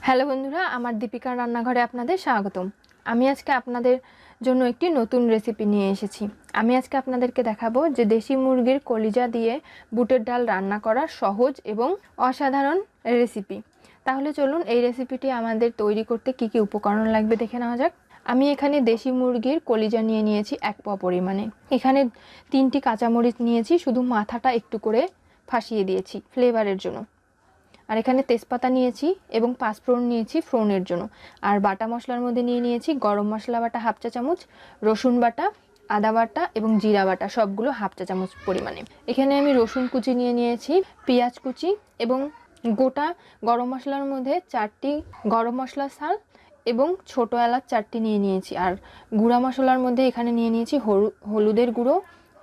Hello বন্ধুরা, আমার দীপিকার রান্নাঘরে আপনাদের স্বাগতম। আমি আজকে আপনাদের জন্য একটি নতুন রেসিপি নিয়ে এসেছি। আমি আজকে আপনাদেরকে দেখাবো যে দেশি মুরগির কলিজা দিয়ে বুটের ডাল রান্না করার সহজ এবং অসাধারণ রেসিপি। তাহলে চলুন এই রেসিপিটি আমাদের তৈরি করতে কি কি উপকরণ লাগবে দেখে নেওয়া যাক। আমি এখানে দেশি মুরগির কলিজা নিয়ে নিয়েছি 1 পা পরিমাণে। এখানে 3টি কাঁচামরিচ নিয়েছি, শুধু মাথাটা একটু করে ফাঁসিয়ে দিয়েছি ফ্লেভারের জন্য। আর এখানে তেজপাতা নিয়েছি এবং পাঁচফোড়ন নিয়েছি ফোড়নের জন্য। আর বাটা মশলার মধ্যে নিয়েছি গরম মশলা বাটা 1/2 চা চামচ, রসুন বাটা, আদা বাটা এবং জিরা বাটা সবগুলো 1/2 চা চামচ পরিমাণে। এখানে আমি রসুন কুচি নিয়েছি, পেঁয়াজ কুচি এবং গোটা গরম মশলার মধ্যে 4টি গরম মশলার ছাল এবং ছোট এলাচ 4টি নিয়েছি। আর গুঁড়া মশলার মধ্যে এখানে নিয়েছি হলুদের গুঁড়ো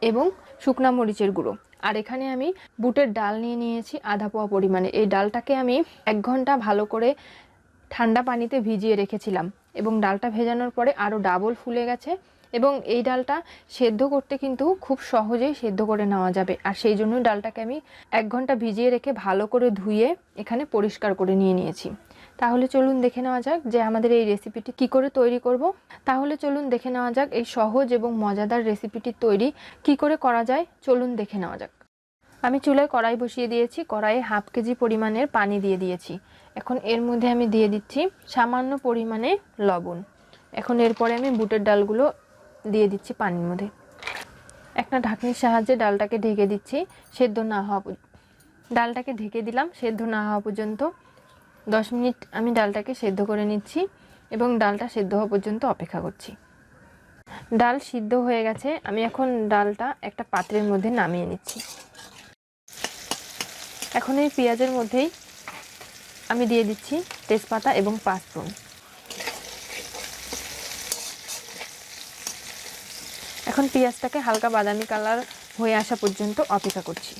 এবং শুকনা মরিচের গুঁড়ো। আর এখানে আমি বুটের ডাল নিয়েছি আধা পোয়া পরিমাণে। এই ডালটাকে আমি 1 ঘন্টা ভালো করে ঠান্ডা পানিতে ভিজিয়ে রেখেছিলাম এবং ডালটা ভেজানোর পরে আরও ডাবল ফুলে গেছে। এবং এই ডালটা সেদ্ধ করতে কিন্তু খুব সহজেই সেদ্ধ করে নেওয়া যাবে। আর সেই জন্য ডালটাকে আমি 1 ঘন্টা ভিজিয়ে রেখে ভালো করে ধুয়ে এখানে পরিষ্কার করে নিয়েছি। তাহলে চলুন দেখে নেওয়া যাক যে আমাদের এই রেসিপিটি কি করে তৈরি করব। তাহলে চলুন দেখে নেওয়া যাক এই সহজ এবং মজাদার রেসিপিটি তৈরি কি করে করা যায়। চলুন দেখে নেওয়া যাক। আমি চুলায় কড়াই বসিয়ে দিয়েছি, কড়াইয়ে 1/2 কেজি পরিমাণের পানি দিয়ে দিয়েছি। এখন এর মধ্যে আমি দিয়ে দিচ্ছি সামান্য পরিমাণে লবণ। এখন এরপরে আমি বুটের ডালগুলো দিয়ে দিচ্ছি পানির মধ্যে। একটা ঢাকনির সাহায্যে ডালটাকে ঢেকে দিচ্ছি সেদ্ধ না হওয়া ডালটাকে ঢেকে দিলাম সেদ্ধ না হওয়া পর্যন্ত। 10 মিনিট আমি ডালটাকে সেদ্ধ করে নিচ্ছি এবং ডালটা সেদ্ধ হওয়া পর্যন্ত অপেক্ষা করছি। ডাল সিদ্ধ হয়ে গেছে, আমি এখন ডালটা একটা পাত্রের মধ্যে নামিয়ে নিচ্ছি। এখন এই পেঁয়াজের মধ্যেই আমি দিয়ে দিচ্ছি তেজপাতা এবং পাঁচফোড়ন। এখন পেঁয়াজটাকে হালকা বাদামি কালার হয়ে আসা পর্যন্ত অপেক্ষা করছি।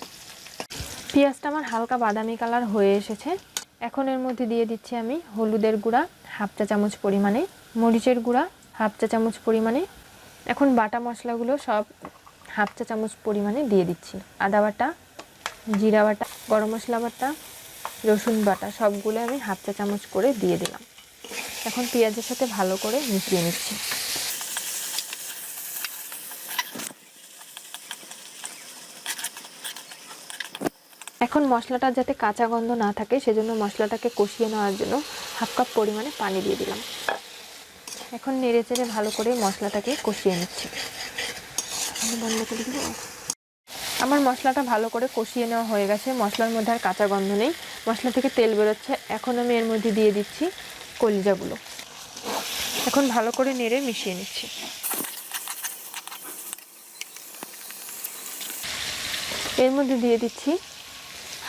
পেঁয়াজটা আমার হালকা বাদামি কালার হয়ে এসেছে। এখন এর মধ্যে দিয়ে দিচ্ছি আমি হলুদের গুঁড়া 1/2 চা চামচ পরিমাণে, মরিচের গুঁড়া 1/2 চা চামচ পরিমাণে। এখন বাটা মশলাগুলো সব 1/2 চা চামচ পরিমাণে দিয়ে দিচ্ছি। আদা বাটা, জিরা বাটা, গরম মশলা বাটা, রসুন বাটা সবগুলো আমি 1/2 চা চামচ করে দিয়ে দিলাম। এখন পেঁয়াজের সাথে ভালো করে মিশিয়ে নিচ্ছি। এখন মশলাটা যাতে কাঁচা গন্ধ না থাকে সেজন্য মশলাটাকে কষিয়ে নেওয়ার জন্য 1/2 কাপ পরিমাণে পানি দিয়ে দিলাম। এখন নেড়েচেড়ে ভালো করে মশলাটাকে কষিয়ে নিচ্ছি। বন্ধ করে দিব। আমার মশলাটা ভালো করে কষিয়ে নেওয়া হয়ে গেছে, মশলার মধ্যে আর কাঁচা গন্ধ নেই, মশলা থেকে তেল বেরোচ্ছে। এখন আমি এর মধ্যে দিয়ে দিচ্ছি কলিজাগুলো। এখন ভালো করে নেড়ে মিশিয়ে নিচ্ছি। এর মধ্যে দিয়ে দিচ্ছি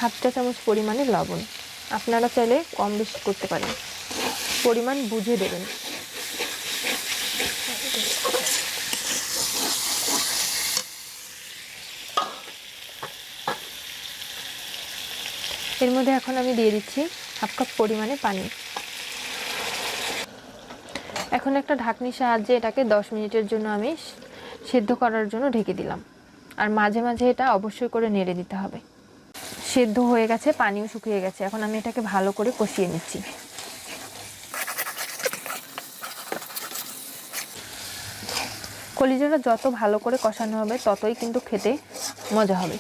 1/2 চা চামচ পরিমাণে লবণ। আপনারা চাইলে কম বেশি করতে পারেন, পরিমাণ বুঝে দেবেন। এর মধ্যে এখন আমি দিয়ে দিচ্ছি 1/2 কাপ পরিমাণে পানি। এখন একটা ঢাকনির সাহায্যে এটাকে 10 মিনিটের জন্য আমি সেদ্ধ করার জন্য ঢেকে দিলাম। আর মাঝে মাঝে এটা অবশ্যই করে নেড়ে দিতে হবে। সেদ্ধ হয়ে গেছে, পানিও শুকিয়ে গেছে। এখন আমি এটাকে ভালো করে কষিয়ে নিচ্ছি। কলিজাটা যত ভালো করে কষানো হবে ততই কিন্তু খেতে মজা হবে।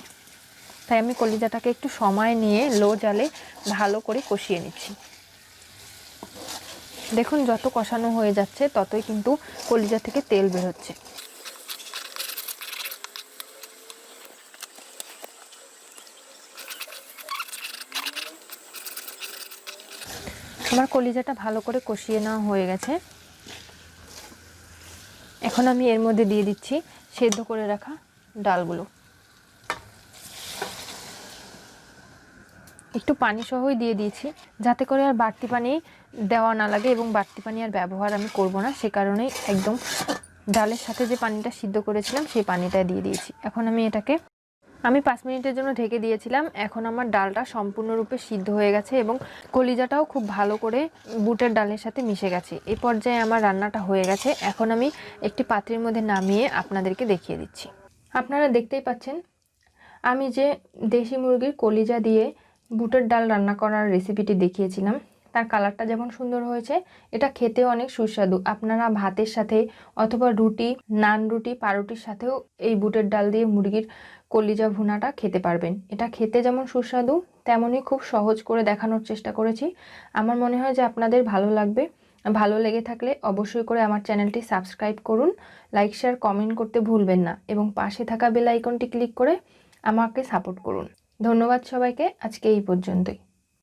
তাই আমি কলিজাটাকে একটু সময় নিয়ে লো জালে ভালো করে কষিয়ে নিচ্ছি। দেখুন যত কষানো হয়ে যাচ্ছে ততই কিন্তু কলিজা থেকে তেল বের হচ্ছে। আমার কলিজাটা ভালো করে কষিয়ে নেওয়া হয়ে গেছে। এখন আমি এর মধ্যে দিয়ে দিচ্ছি সেদ্ধ করে রাখা ডালগুলো। একটু পানি সহই দিয়ে দিয়েছি যাতে করে আর বাড়তি পানি দেওয়া না লাগে এবং বাড়তি পানি আর ব্যবহার আমি করব না, সে কারণেই একদম ডালের সাথে যে পানিটা সিদ্ধ করেছিলাম সেই পানিটা দিয়ে দিয়েছি। এখন আমি 5 মিনিটের জন্য ঢেকে দিয়েছিলাম। এখন আমার ডালটা সম্পূর্ণরূপে সিদ্ধ হয়ে গেছে এবং কলিজাটাও খুব ভালো করে বুটের ডালের সাথে মিশে গেছে। এই পর্যায়ে আমার রান্নাটা হয়ে গেছে। এখন আমি একটি পাত্রের মধ্যে নামিয়ে আপনাদেরকে দেখিয়ে দিচ্ছি। আপনারা দেখতেই পাচ্ছেন আমি যে দেশি মুরগির কলিজা দিয়ে বুটের ডাল রান্না করার রেসিপিটি দেখিয়েছিলাম তার কালারটা যেমন সুন্দর হয়েছে, এটা খেতেও অনেক সুস্বাদু। আপনারা ভাতের সাথে অথবা রুটি, নান রুটি, পাউরুটির সাথেও এই বুটের ডাল দিয়ে মুরগির কলিজা ভুনাটা খেতে পারবেন। এটা খেতে যেমন সুস্বাদু তেমনই খুব সহজ করে দেখানোর চেষ্টা করেছি। আমার মনে হয় যে আপনাদের ভালো লাগবে। ভালো লেগে থাকলে অবশ্যই করে আমার চ্যানেলটি সাবস্ক্রাইব করুন, লাইক শেয়ার কমেন্ট করতে ভুলবেন না এবং পাশে থাকা বেল আইকনটি ক্লিক করে আমাকে সাপোর্ট করুন। ধন্যবাদ সবাইকে, আজকে এই পর্যন্তই।